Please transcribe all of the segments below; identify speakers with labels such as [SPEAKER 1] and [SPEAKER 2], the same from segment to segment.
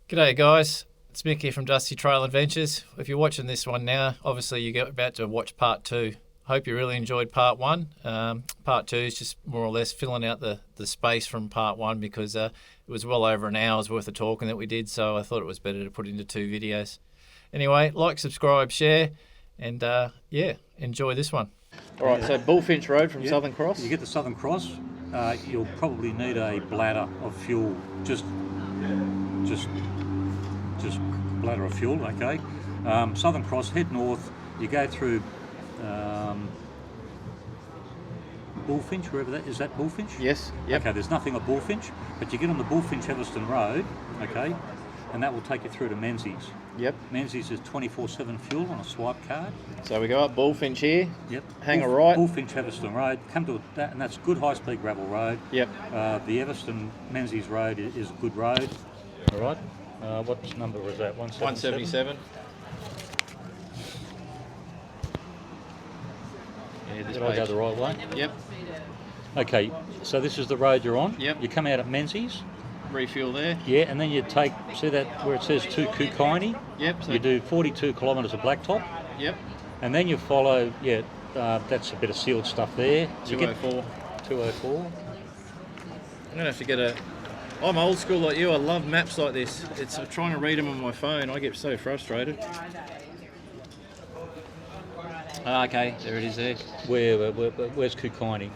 [SPEAKER 1] G'day guys, it's Mick here from Dusty Trail Adventures. If you're watching this one now, obviously you're about to watch part 2. Hope you really enjoyed part 1. Part 2 is just more or less filling out the space from part 1 because it was well over an hour's worth of talking that we did, so I thought it was better to put into 2 videos. Anyway, like, subscribe, share, and yeah, enjoy this one. Alright, so Bullfinch Road from Southern Cross.
[SPEAKER 2] You get the Southern Cross, you'll probably need a bladder of fuel, just bladder of fuel, okay. Southern Cross, head north, you go through Bullfinch, wherever that is. That Bullfinch?
[SPEAKER 1] Yes. Yep.
[SPEAKER 2] Okay, there's nothing at Bullfinch, but you get on the Bullfinch-Everston Road, okay, and that will take you through to Menzies.
[SPEAKER 1] Yep.
[SPEAKER 2] Menzies is 24/7 fuel on a swipe card.
[SPEAKER 1] So we go up Bullfinch here.
[SPEAKER 2] Yep.
[SPEAKER 1] Hang a right.
[SPEAKER 2] Bullfinch-Everston Road, come to that, and that's good high-speed gravel road.
[SPEAKER 1] Yep.
[SPEAKER 2] The Everston-Menzies Road is a good road. All right. What number was that? 177?
[SPEAKER 1] 177. Yeah, this
[SPEAKER 2] Did I go the right way?
[SPEAKER 1] Yep.
[SPEAKER 2] Okay, so this is the road you're on.
[SPEAKER 1] Yep.
[SPEAKER 2] You come out at Menzies.
[SPEAKER 1] Refuel there.
[SPEAKER 2] Yeah, and then you take, see that where it says to Kukaini?
[SPEAKER 1] Yep. So
[SPEAKER 2] You do 42 kilometres of blacktop,
[SPEAKER 1] Yep.
[SPEAKER 2] and then you follow, that's a bit of sealed stuff there. You get
[SPEAKER 1] 204.
[SPEAKER 2] 204.
[SPEAKER 1] I'm going to have to get a... I'm old school like you. I love maps like this. It's trying to read them on my phone. I get so frustrated. Okay, there it is there.
[SPEAKER 2] Where's Kukaini?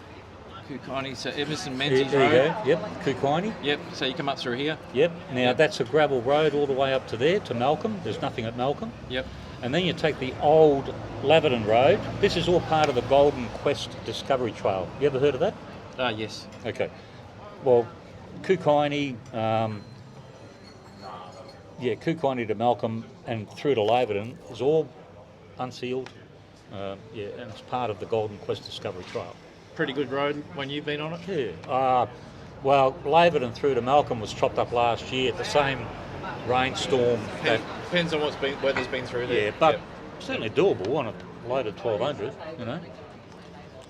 [SPEAKER 1] Kukaini, so Everston
[SPEAKER 2] There
[SPEAKER 1] Menzies
[SPEAKER 2] you
[SPEAKER 1] Road.
[SPEAKER 2] go. Yep, Kukaini.
[SPEAKER 1] Yep, so you come up through here.
[SPEAKER 2] Yep. Now that's a gravel road all the way up to there, to Malcolm. There's nothing at Malcolm.
[SPEAKER 1] Yep.
[SPEAKER 2] And then you take the old Laverton Road. This is all part of the Golden Quest Discovery Trail. You ever heard of that?
[SPEAKER 1] Yes.
[SPEAKER 2] Okay. Well, Kukaini, Kukaini to Malcolm and through to Laverton is all unsealed. And it's part of the Golden Quest Discovery Trail.
[SPEAKER 1] Pretty good road when you've been on it?
[SPEAKER 2] Yeah. Well, Laverton through to Malcolm was chopped up last year at the same rainstorm.
[SPEAKER 1] Depends on weather's been through there.
[SPEAKER 2] Yeah, but certainly doable on a loaded 1200, you know.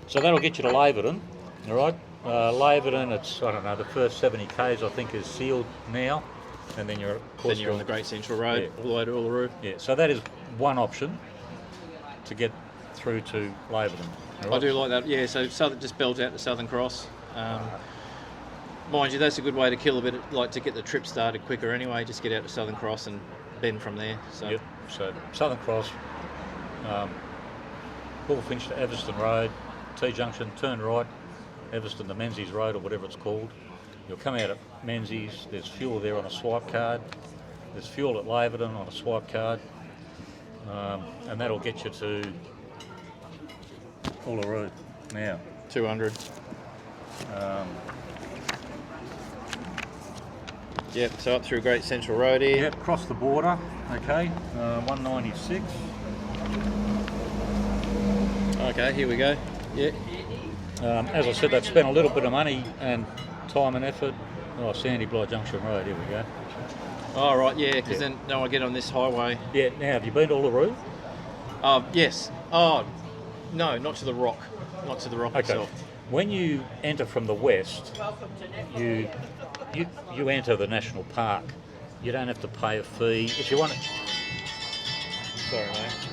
[SPEAKER 2] So that'll get you to Laverton, all right? Laverton, it's, I don't know, the first 70 k's I think is sealed now, and then you're
[SPEAKER 1] on the Great Central Road, all the way to Uluru.
[SPEAKER 2] Yeah, so that is one option to get through to Laverton. Right?
[SPEAKER 1] I do like that, yeah, so just belt out to Southern Cross. Mind you, that's a good way to kill a bit, like to get the trip started quicker anyway, just get out to Southern Cross and bend from there. So.
[SPEAKER 2] Yep, so Southern Cross, Bullfinch to Everston Road, T-junction, turn right, Everston to Menzies Road or whatever it's called. You'll come out at Menzies, there's fuel there on a swipe card, there's fuel at Laverton on a swipe card, and that'll get you to Uluru now.
[SPEAKER 1] 200. Yep, so up through Great Central Road here.
[SPEAKER 2] Yep, cross the border, okay, 196.
[SPEAKER 1] Okay, here we go. Yeah.
[SPEAKER 2] As I said, they've spent a little bit of money and time and effort. Oh, Sandy Bly Junction Road, here we go.
[SPEAKER 1] Oh, right, yeah, because then I get on this highway.
[SPEAKER 2] Yeah, now have you been to Uluru?
[SPEAKER 1] Yes. Oh, no, not to the rock. Not to the rock itself.
[SPEAKER 2] When you enter from the west, you enter the national park. You don't have to pay a fee. If you want it...
[SPEAKER 1] Sorry, mate.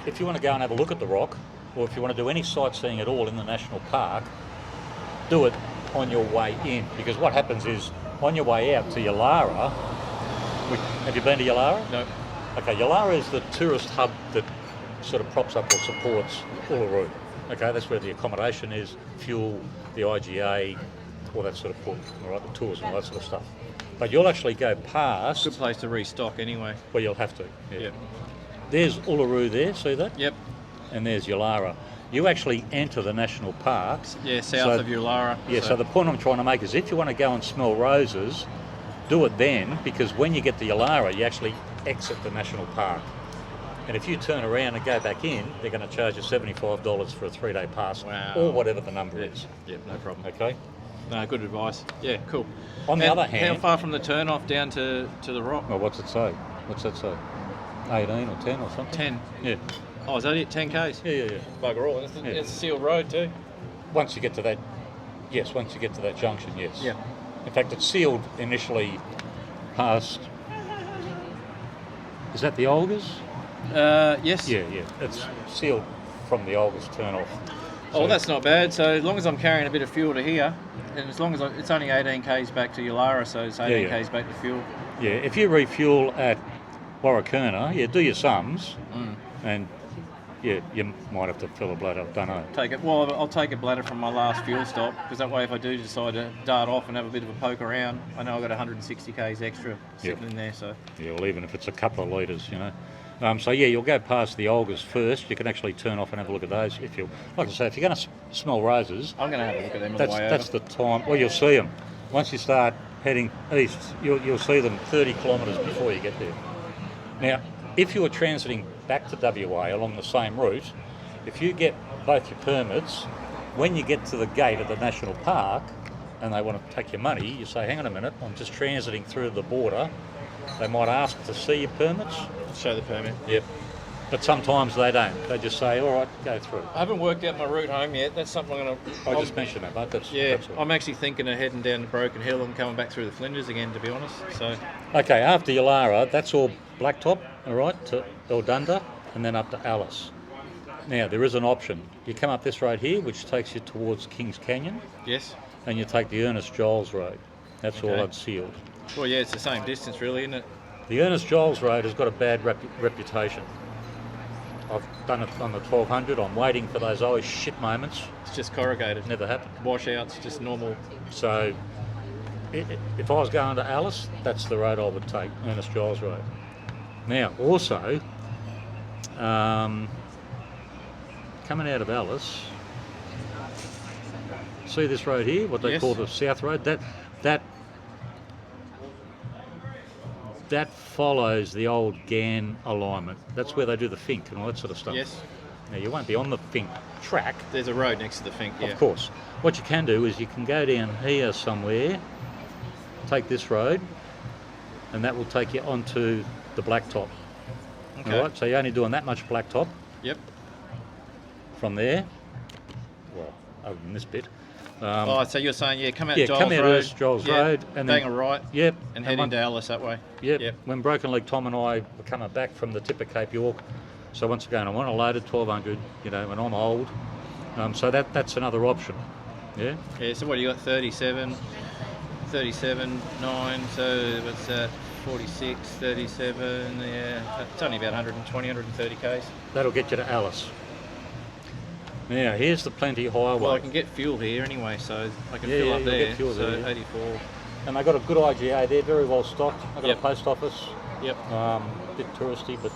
[SPEAKER 2] If you want to go and have a look at the rock, or if you want to do any sightseeing at all in the national park, do it on your way in. Because what happens is, on your way out to Yalara, have you been to Yalara?
[SPEAKER 1] No.
[SPEAKER 2] Okay, Yalara is the tourist hub that sort of props up or supports Uluru. Okay, that's where the accommodation is, fuel, the IGA, all that sort of pull, all right, the tours and all that sort of stuff. But you'll actually go past...
[SPEAKER 1] Good place to restock anyway.
[SPEAKER 2] Well, you'll have to. Yeah.
[SPEAKER 1] Yep.
[SPEAKER 2] There's Uluru there, see that?
[SPEAKER 1] Yep.
[SPEAKER 2] And there's Yalara. You actually enter the national park.
[SPEAKER 1] Yeah, south of Yalara.
[SPEAKER 2] Yeah, so the point I'm trying to make is if you want to go and smell roses, do it then, because when you get to Yalara, you actually exit the national park. And if you turn around and go back in, they're going to charge you $75 for a 3-day pass, or whatever the number is.
[SPEAKER 1] Yep, no problem.
[SPEAKER 2] Okay?
[SPEAKER 1] No, good advice. Yeah, cool.
[SPEAKER 2] On the other hand...
[SPEAKER 1] How far from the turn-off down to the rock?
[SPEAKER 2] Well, what's it say? What's that say? 18 or 10 or something?
[SPEAKER 1] 10.
[SPEAKER 2] Yeah.
[SPEAKER 1] Oh, is that it? 10 k's?
[SPEAKER 2] Yeah.
[SPEAKER 1] Bugger all. It's a sealed road too.
[SPEAKER 2] Once you get to that, yes, once you get to that junction, yes.
[SPEAKER 1] Yeah.
[SPEAKER 2] In fact, it's sealed initially past... Is that the Olgas?
[SPEAKER 1] Yes.
[SPEAKER 2] Yeah. It's sealed from the Olgas turn off.
[SPEAKER 1] Oh, that's not bad. So as long as I'm carrying a bit of fuel to here, and as long as it's only 18 k's back to Yulara, so it's 18 k's back to fuel.
[SPEAKER 2] Yeah, if you refuel at Warrakurna, do your sums, and you might have to fill a bladder. Don't know.
[SPEAKER 1] I'll take a bladder from my last fuel stop, because that way if I do decide to dart off and have a bit of a poke around, I know I've got 160 k's extra sitting in there. So
[SPEAKER 2] well, even if it's a couple of litres, you'll go past the Olgas first. You can actually turn off and have a look at those. If you, like I say, if you're going to smell roses,
[SPEAKER 1] I'm going to have a look at them on the way over.
[SPEAKER 2] That's the time. Well, you'll see them once you start heading east. You'll see them 30 kilometres before you get there. Now, if you're transiting back to WA along the same route, if you get both your permits, when you get to the gate of the national park and they want to take your money, you say, hang on a minute, I'm just transiting through the border. They might ask to see your permits.
[SPEAKER 1] Show the permit.
[SPEAKER 2] Yep. But sometimes they don't. They just say, all right, go through.
[SPEAKER 1] I haven't worked out my route home yet. That's something I'm going to...
[SPEAKER 2] I just mentioned that, mate. That's all.
[SPEAKER 1] I'm actually thinking of heading down to Broken Hill and coming back through the Flinders again, to be honest. So.
[SPEAKER 2] Okay, after Yulara, that's all blacktop, all right, to Eldunda, and then up to Alice. Now, there is an option. You come up this road here, which takes you towards Kings Canyon.
[SPEAKER 1] Yes.
[SPEAKER 2] And you take the Ernest Giles Road. That's all unsealed.
[SPEAKER 1] Well, yeah, it's the same distance, really, isn't it?
[SPEAKER 2] The Ernest Giles Road has got a bad reputation. I've done it on the 1200. I'm waiting for those always shit moments.
[SPEAKER 1] It's just corrugated.
[SPEAKER 2] Never happened.
[SPEAKER 1] Washouts, just normal.
[SPEAKER 2] So, if I was going to Alice, that's the road I would take, Ernest Giles Road. Now, also, coming out of Alice, see this road here, what they call the South Road? That follows the old Gann alignment. That's where they do the Fink and all that sort of stuff.
[SPEAKER 1] Yes.
[SPEAKER 2] Now, you won't be on the Fink track.
[SPEAKER 1] There's a road next to the Fink, yeah.
[SPEAKER 2] Of course. What you can do is you can go down here somewhere, take this road, and that will take you onto the blacktop.
[SPEAKER 1] Okay.
[SPEAKER 2] All right, so you're only doing that much blacktop.
[SPEAKER 1] Yep.
[SPEAKER 2] From there, well, other than this bit.
[SPEAKER 1] So you're saying, come out Giles
[SPEAKER 2] Road, and
[SPEAKER 1] bang
[SPEAKER 2] then
[SPEAKER 1] a right, and head into Alice that way.
[SPEAKER 2] Yep. When Broken Leg Tom and I were coming back from the tip of Cape York, so once again, I'm on a loaded 1200, and I'm old, so that's another option. Yeah. Yeah.
[SPEAKER 1] So what you got? 37, 9. So what's that? 46, 37. Yeah, it's only about 120, 130 k's.
[SPEAKER 2] That'll get you to Alice. Now, here's the Plenty Highway.
[SPEAKER 1] Well, I can get fuel here anyway, so I can fill up there.
[SPEAKER 2] Get fuel there.
[SPEAKER 1] 84.
[SPEAKER 2] And they've got a good IGA there, very well stocked. They've got a post office.
[SPEAKER 1] Yep.
[SPEAKER 2] Bit touristy, but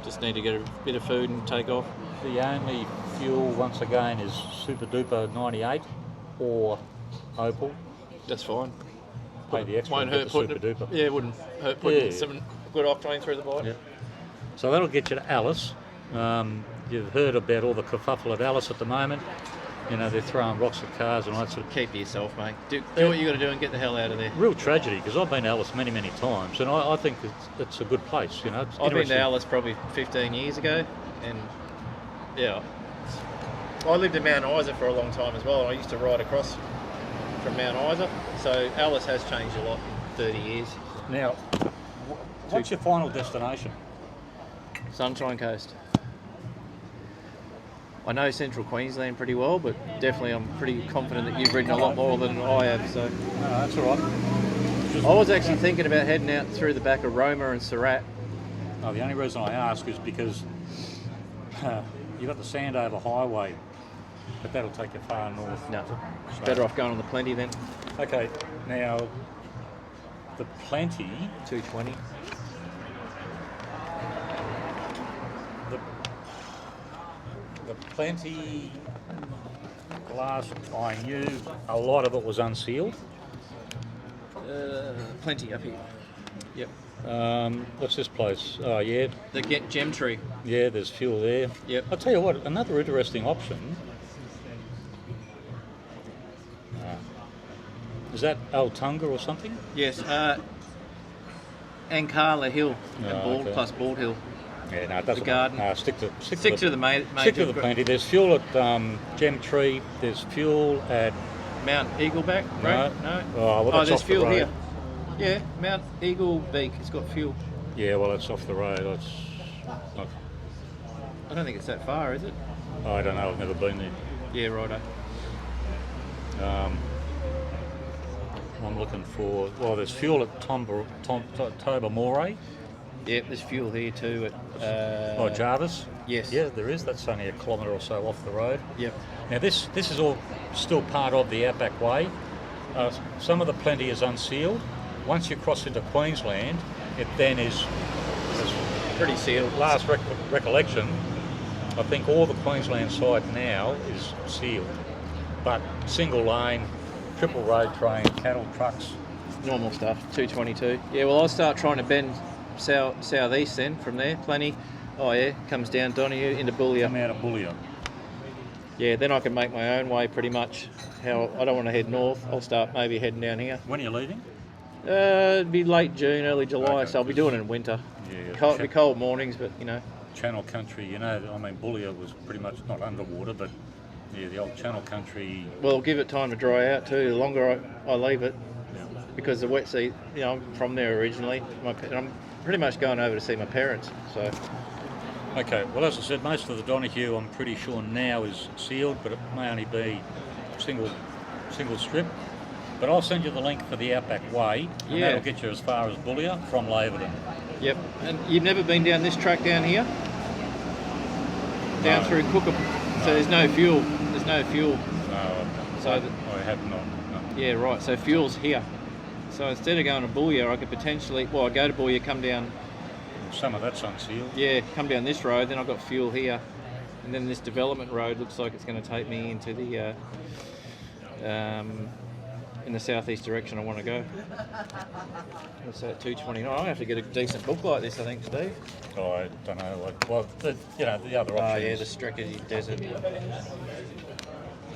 [SPEAKER 1] just need to get a bit of food and take off.
[SPEAKER 2] The only fuel, once again, is Super Duper 98 or Opal.
[SPEAKER 1] That's fine.
[SPEAKER 2] Pay the extra.
[SPEAKER 1] Won't hurt putting
[SPEAKER 2] Super Duper.
[SPEAKER 1] Yeah, it wouldn't hurt putting some good octane through the bike.
[SPEAKER 2] Yeah. So that'll get you to Alice. You've heard about all the kerfuffle at Alice at the moment. They're throwing rocks at cars and all that sort of...
[SPEAKER 1] Keep to yourself, mate. Do what you got to do and get the hell out of there.
[SPEAKER 2] Real tragedy, because I've been to Alice many, many times, and I think it's a good place.
[SPEAKER 1] I've been to Alice probably 15 years ago, and I lived in Mount Isa for a long time as well. I used to ride across from Mount Isa, so Alice has changed a lot in 30 years.
[SPEAKER 2] Now, what's your final destination?
[SPEAKER 1] Sunshine Coast. I know Central Queensland pretty well, but definitely I'm pretty confident that you've ridden a lot more than I have. So
[SPEAKER 2] no, that's all right.
[SPEAKER 1] I was actually thinking about heading out through the back of Roma and Surat.
[SPEAKER 2] No, the only reason I ask is because you've got the Sandover Highway, but that'll take you far north.
[SPEAKER 1] No, so better off going on the Plenty then.
[SPEAKER 2] Okay, now the Plenty
[SPEAKER 1] 220.
[SPEAKER 2] The Plenty, last I knew, a lot of it was unsealed.
[SPEAKER 1] Plenty up here. Yep.
[SPEAKER 2] What's this place? Oh, yeah.
[SPEAKER 1] The Gem Tree.
[SPEAKER 2] Yeah, there's fuel there.
[SPEAKER 1] Yep.
[SPEAKER 2] I'll tell you what, another interesting option. Is that Altunga or something?
[SPEAKER 1] Yes. Ankara Hill and plus Bald Hill.
[SPEAKER 2] Yeah, no, it doesn't.
[SPEAKER 1] The garden.
[SPEAKER 2] No, stick to
[SPEAKER 1] the main.
[SPEAKER 2] Stick to the Plenty. There's fuel at Gem Tree. There's fuel at
[SPEAKER 1] Mount Eagleback Road? No.
[SPEAKER 2] Oh, well, that's
[SPEAKER 1] there's
[SPEAKER 2] off
[SPEAKER 1] fuel
[SPEAKER 2] the road.
[SPEAKER 1] here. Yeah, Mount Eagle Beak has got fuel.
[SPEAKER 2] Yeah, well, it's off the road. It's not,
[SPEAKER 1] I don't think it's that far, is it?
[SPEAKER 2] I don't know. I've never been there.
[SPEAKER 1] Yeah, righto.
[SPEAKER 2] I'm looking for. Well, there's fuel at Tobermory.
[SPEAKER 1] Yep, there's fuel here too at...
[SPEAKER 2] Jarvis.
[SPEAKER 1] Yes.
[SPEAKER 2] Yeah, there is. That's only a kilometre or so off the road.
[SPEAKER 1] Yep.
[SPEAKER 2] Now this is all still part of the Outback Way. Some of the plenty is unsealed. Once you cross into Queensland, it then is
[SPEAKER 1] Pretty sealed.
[SPEAKER 2] last recollection. I think all the Queensland side now is sealed, but single lane, triple road train, cattle trucks.
[SPEAKER 1] Normal stuff, 222. Yeah, well, I'll start trying to bend southeast then from there. Plenty. Oh yeah, comes down Donahue into Bullia.
[SPEAKER 2] Come out of Bullia.
[SPEAKER 1] Yeah, then I can make my own way pretty much. How I don't want to head north. I'll start maybe heading down here.
[SPEAKER 2] When are you leaving?
[SPEAKER 1] It'd be late June, early July,
[SPEAKER 2] Okay,
[SPEAKER 1] so I'll be doing it in winter.
[SPEAKER 2] Yeah.
[SPEAKER 1] It'll be cold mornings, but you know.
[SPEAKER 2] Channel country, you know, I mean, Bullia was pretty much not underwater, but yeah, the old channel country.
[SPEAKER 1] Well, give it time to dry out too. The longer I leave it,
[SPEAKER 2] Yeah.
[SPEAKER 1] because the wet sea, you know, I'm from there originally. I'm pretty much going over to see my parents, so.
[SPEAKER 2] Okay, well, as I said, most of the Donahue, I'm pretty sure now is sealed, but it may only be single strip. But I'll send you the link for the Outback Way, and that'll get you as far as Bullia from Laverton.
[SPEAKER 1] Yep. And you've never been down this track down here? Down through Cookham. So there's no fuel. There's no fuel.
[SPEAKER 2] No,
[SPEAKER 1] So
[SPEAKER 2] I have not. No.
[SPEAKER 1] yeah, right. So fuel's here. So instead of going to Bullia, I could potentially, well, I go to Bullia, come down,
[SPEAKER 2] Some of that's unsealed.
[SPEAKER 1] yeah, come down this road, then I've got fuel here. And then this development road looks like it's going to take me into the, in the southeast direction I want to go. What's that, 229? I have to get a decent book like this, I think, Steve.
[SPEAKER 2] Oh, I don't know. Well, the other
[SPEAKER 1] Oh
[SPEAKER 2] option
[SPEAKER 1] yeah,
[SPEAKER 2] is
[SPEAKER 1] the Streckety Desert.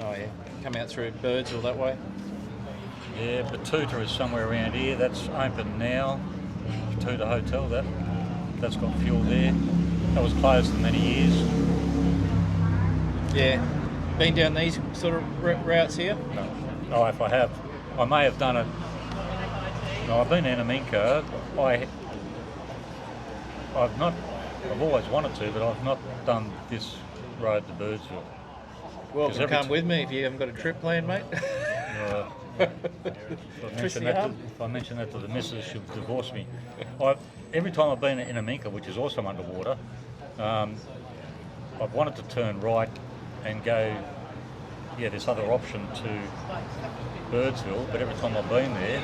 [SPEAKER 1] Oh yeah, come out through Birdsville that way.
[SPEAKER 2] yeah, Batuta is somewhere around here. That's open now. Batuta Hotel, that's got fuel there. That was closed for many years.
[SPEAKER 1] Yeah, been down these sort of routes here.
[SPEAKER 2] No. Oh, if I have, I may have done it. No, I've been in Aminka. I've always wanted to, but I've not done this road to Birdsville.
[SPEAKER 1] Welcome, come with me if you haven't got a trip planned, mate.
[SPEAKER 2] If I mention that to the missus, she'll divorce me. Every time I've been in Aminka, which is also underwater, I've wanted to turn right and go, this other option to Birdsville, but every time I've been there,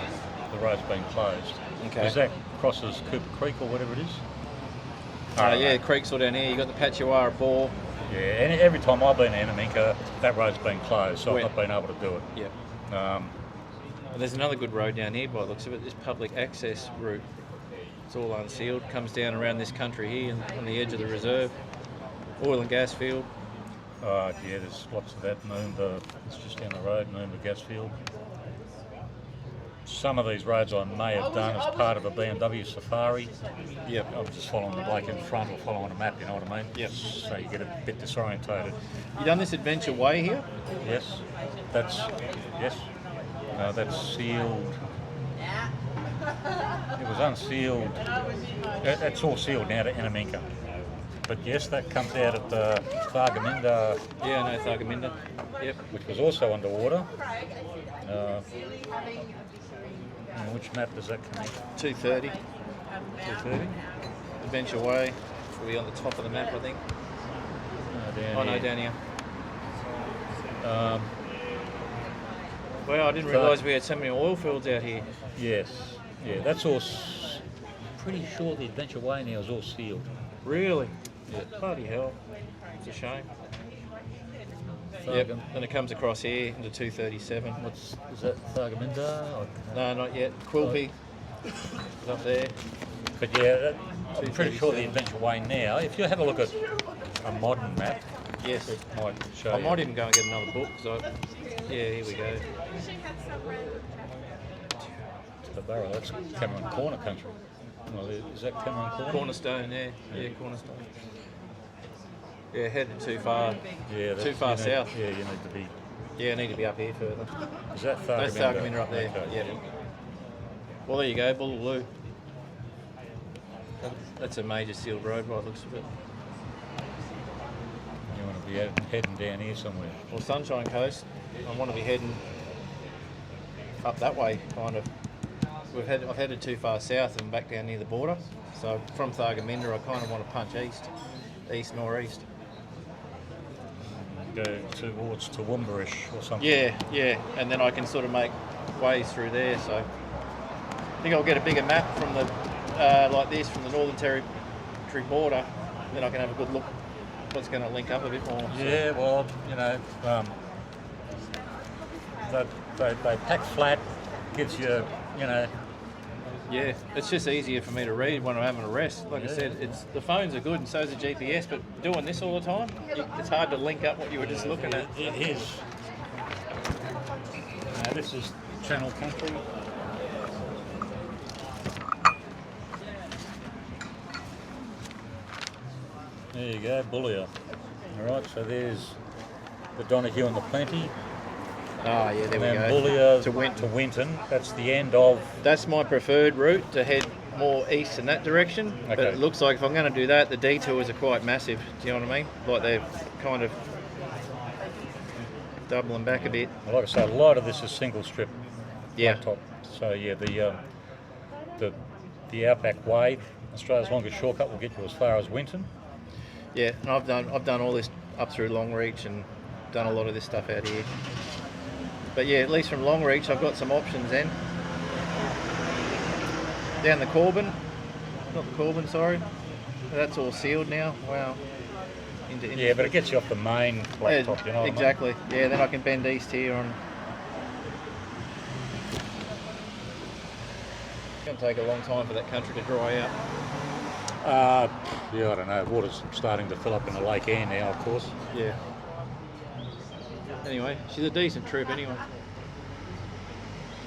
[SPEAKER 2] the road's been closed.
[SPEAKER 1] Okay.
[SPEAKER 2] Because that crosses Cooper Creek or whatever it is.
[SPEAKER 1] Yeah, creek's all down here. You got the Patchawarra Bore.
[SPEAKER 2] Yeah, and every time I've been in Aminka, that road's been closed, so
[SPEAKER 1] Wet.
[SPEAKER 2] I've not been able to do it.
[SPEAKER 1] Yeah. There's another good road down here by the looks of it. This public access route. It's all unsealed. Comes down around this country here on the edge of the reserve. Oil and gas field.
[SPEAKER 2] Yeah, there's lots of that. Moomba, it's just down the road, Moomba gas field. Some of these roads I may have done as part of a BMW safari.
[SPEAKER 1] Yep.
[SPEAKER 2] I'm just following the bloke in front or following a map, you know what I mean?
[SPEAKER 1] Yep.
[SPEAKER 2] So you get a bit disorientated.
[SPEAKER 1] You done this adventure way here?
[SPEAKER 2] Yes, that's sealed. It was unsealed. It's all sealed now to Inaminka. But yes, that comes out at Thargomindah,
[SPEAKER 1] Yeah, I know Thargomindah. Yep.
[SPEAKER 2] which was also underwater. Which map does that come in?
[SPEAKER 1] 230.
[SPEAKER 2] 230?
[SPEAKER 1] Adventure Way. Will be on the top of the map, I think. Down here. Well, I didn't realise we had so many oil fields out here.
[SPEAKER 2] Yes. Yeah, that's all. Pretty sure the Adventure Way now is all sealed.
[SPEAKER 1] Really?
[SPEAKER 2] Yeah.
[SPEAKER 1] Bloody hell. It's a shame.
[SPEAKER 2] Yep.
[SPEAKER 1] Yep. And it comes across here into 237.
[SPEAKER 2] Is that Thargomindah?
[SPEAKER 1] No, not yet. Quilpie. Up there.
[SPEAKER 2] But yeah, I'm pretty sure the Adventure Way now, if you have a look at a modern map,
[SPEAKER 1] Yes.
[SPEAKER 2] it might show
[SPEAKER 1] I
[SPEAKER 2] you.
[SPEAKER 1] might even go and get another book. Yeah, here we go.
[SPEAKER 2] To the Barrow, that's Cameron Corner country. Well, is that Cameron Corner?
[SPEAKER 1] Cornerstone there. Yeah, Cornerstone. Yeah, headed too far.
[SPEAKER 2] Yeah,
[SPEAKER 1] Too far south.
[SPEAKER 2] Yeah, you need to be
[SPEAKER 1] Yeah, I need to be up here further.
[SPEAKER 2] Is that
[SPEAKER 1] That's Thargomindah up there.
[SPEAKER 2] Okay.
[SPEAKER 1] Yeah. Well, there you go, Bullia. That's a major sealed road by the looks of it.
[SPEAKER 2] You want to be heading down here somewhere.
[SPEAKER 1] Well, Sunshine Coast, I want to be heading up that way, kind of. I've headed too far south and back down near the border. So from Thargomindah, I kind of want to punch east, northeast.
[SPEAKER 2] Go towards Toowoomba-ish or something.
[SPEAKER 1] Yeah, and then I can sort of make ways through there. So I think I'll get a bigger map from the like this from the Northern Territory border. Then I can have a good look what's going to link up a bit more. So.
[SPEAKER 2] Yeah, well, you know, they pack flat, gives you, you know.
[SPEAKER 1] Yeah, it's just easier for me to read when I'm having a rest. Like I said, the phones are good and so is the GPS, but doing this all the time, it's hard to link up what you were just looking at.
[SPEAKER 2] It is. This is Channel Country. There you go, Bullia. All right, so there's the Donahue and the Plenty.
[SPEAKER 1] Oh, yeah, there
[SPEAKER 2] and
[SPEAKER 1] we
[SPEAKER 2] then
[SPEAKER 1] go.
[SPEAKER 2] Bullia
[SPEAKER 1] to Winton.
[SPEAKER 2] That's the end of...
[SPEAKER 1] That's my preferred route, to head more east in that direction.
[SPEAKER 2] Okay.
[SPEAKER 1] But it looks like if I'm going to do that, the detours are quite massive. Do you know what I mean? Like they're kind of doubling back a bit.
[SPEAKER 2] Like I say, a lot of this is single strip.
[SPEAKER 1] Yeah.
[SPEAKER 2] Top. So yeah, the Outback Way, Australia's longest shortcut, will get you as far as Winton.
[SPEAKER 1] Yeah, and I've done all this up through Longreach and done a lot of this stuff out here. But yeah, at least from Longreach, I've got some options then. Down the Corbin, not the Corbin, sorry. That's all sealed now. Wow.
[SPEAKER 2] Yeah, but it gets you off the main blacktop, you know what
[SPEAKER 1] exactly. I mean? Yeah, then I can bend east here on. It's going to take a long time for that country to dry out.
[SPEAKER 2] Yeah, I don't know. Water's starting to fill up in the Lake Air now, of course.
[SPEAKER 1] Yeah. Anyway, she's a decent trip anyway.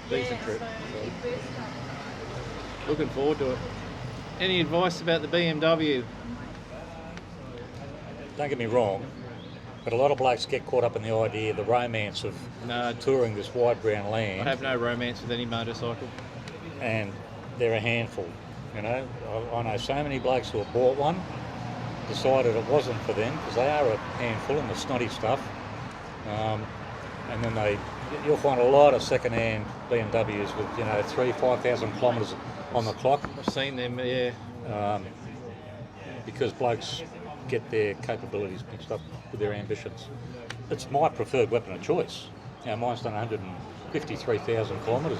[SPEAKER 1] Decent trip. So. Looking forward to it. Any advice about the BMW?
[SPEAKER 2] Don't get me wrong, but a lot of blokes get caught up in the idea, the romance of touring this wide brown land.
[SPEAKER 1] I have no romance with any motorcycle.
[SPEAKER 2] And they're a handful, you know. I know so many blokes who have bought one, decided it wasn't for them, because they are a handful and the snotty stuff. And then you'll find a lot of second-hand BMWs with, you know, 5,000 kilometres on the clock.
[SPEAKER 1] I've seen them, yeah.
[SPEAKER 2] Because blokes get their capabilities mixed up with their ambitions. It's my preferred weapon of choice. You know, mine's done 153,000 kilometres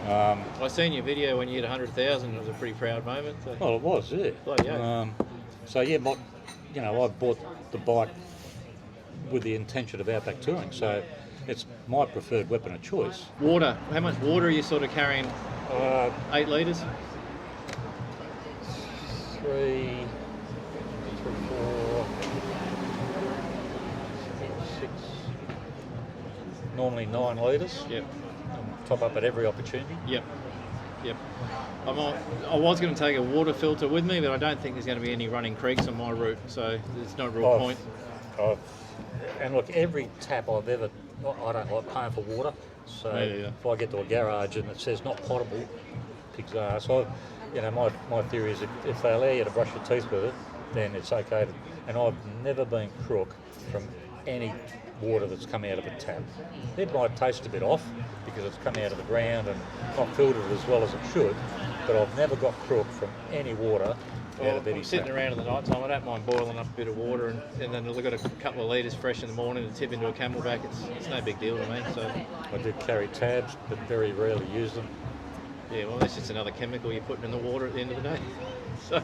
[SPEAKER 2] now.
[SPEAKER 1] I seen your video when you hit 100,000. It was a pretty proud moment. So.
[SPEAKER 2] Well, it was, yeah.
[SPEAKER 1] Bloody yeah.
[SPEAKER 2] So yeah, I bought the bike with the intention of Outback touring. So it's my preferred weapon of choice.
[SPEAKER 1] Water. How much water are you sort of carrying? 8 litres?
[SPEAKER 2] 3, 4, 6, normally 9 litres.
[SPEAKER 1] Yep.
[SPEAKER 2] Top up at every opportunity.
[SPEAKER 1] Yep. I was going to take a water filter with me, but I don't think there's going to be any running creeks on my route, so there's no real point.
[SPEAKER 2] And look, every tap I don't like paying for water, so if I get to a garage and it says not potable, pig's ass. So, you know, my theory is if they allow you to brush your teeth with it, then it's okay. And I've never been crook from any water that's come out of a tap. It might taste a bit off because it's come out of the ground and not filtered as well as it should, but I've never got crook from any water out of any
[SPEAKER 1] sitting
[SPEAKER 2] tap.
[SPEAKER 1] around in the night time, I don't mind boiling up a bit of water and then I've got a couple of litres fresh in the morning to tip into a Camelback. It's no big deal to me. So
[SPEAKER 2] I do carry tabs, but very rarely use them.
[SPEAKER 1] Yeah, well, that's just another chemical you're putting in the water at the end of the day. So,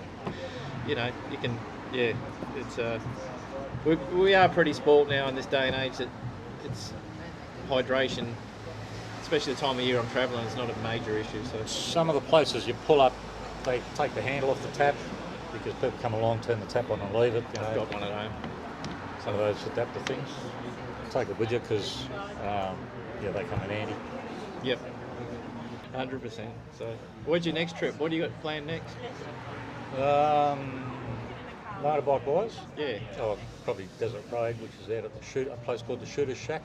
[SPEAKER 1] you know, you can, it's we are pretty spoilt now in this day and age that it's hydration, especially the time of year I'm travelling, it's not a major issue. So
[SPEAKER 2] some of the places you pull up, they take the handle off the tap because people come along, turn the tap on and leave it. You know,
[SPEAKER 1] I've got one at home.
[SPEAKER 2] Some of those adapter things. Take it with you because, they come in handy.
[SPEAKER 1] Yep. 100%. So, where's your next trip? What do you got planned next?
[SPEAKER 2] Motorbike wise?
[SPEAKER 1] Yeah.
[SPEAKER 2] Oh, probably Desert Road, which is out at a place called the Shooter's Shack.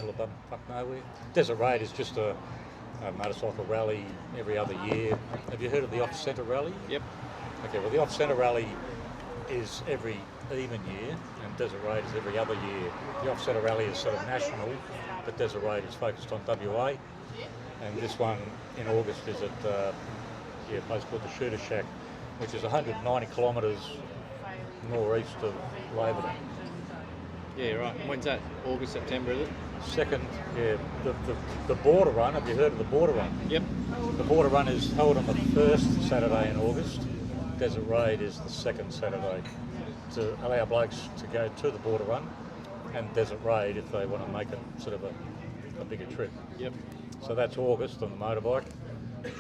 [SPEAKER 2] middle of bumfuck nowhere. Desert Raid is just a motorcycle rally every other year. Have you heard of the Off-Centre Rally?
[SPEAKER 1] Yep.
[SPEAKER 2] Okay, well the Off-Centre Rally is every even year, and Desert Raid is every other year. The Off-Centre Rally is sort of national, but Desert Raid is focused on WA. And this one in August is at a place called the Shooter Shack, which is 190 kilometres northeast of Laverton.
[SPEAKER 1] Yeah, right. And when's that? August, September, is it?
[SPEAKER 2] Second, yeah, the border run. Have you heard of the border run?
[SPEAKER 1] Yep.
[SPEAKER 2] The border run is held on the first Saturday in August. Desert Raid is the second Saturday, to allow blokes to go to the border run and Desert Raid if they want to make a sort of a bigger trip.
[SPEAKER 1] Yep.
[SPEAKER 2] So that's August on the motorbike.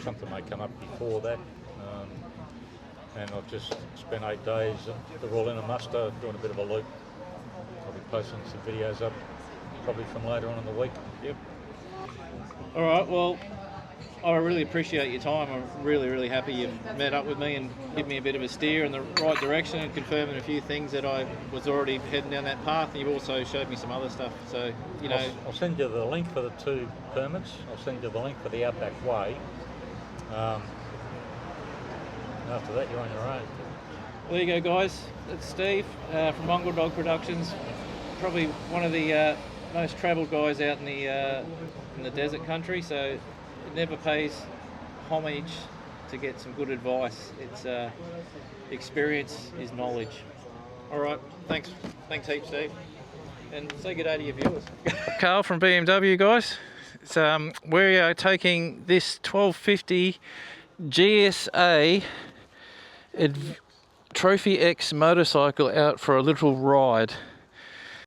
[SPEAKER 2] Something may come up before that. And I've just spent 8 days at the Royal Inner Muster doing a bit of a loop. I'll be posting some videos up probably from later on in the week.
[SPEAKER 1] Yep. All right, well, I really appreciate your time. I'm really happy you've met up with me and given me a bit of a steer in the right direction and confirming a few things that I was already heading down that path. And you've also showed me some other stuff. So, you know...
[SPEAKER 2] I'll send you the link for the 2 permits. I'll send you the link for the Outback Way. After that, you're on your own.
[SPEAKER 1] Well, there you go, guys. It's Steve from Mongrel Dog Productions. Probably one of the most travelled guys out in the desert country. So it never pays homage to get some good advice. It's experience is knowledge. All right, thanks heaps, Steve, and say good day to your viewers. Carl from BMW, guys. We are taking this 1250 GSA Trophy X motorcycle out for a little ride.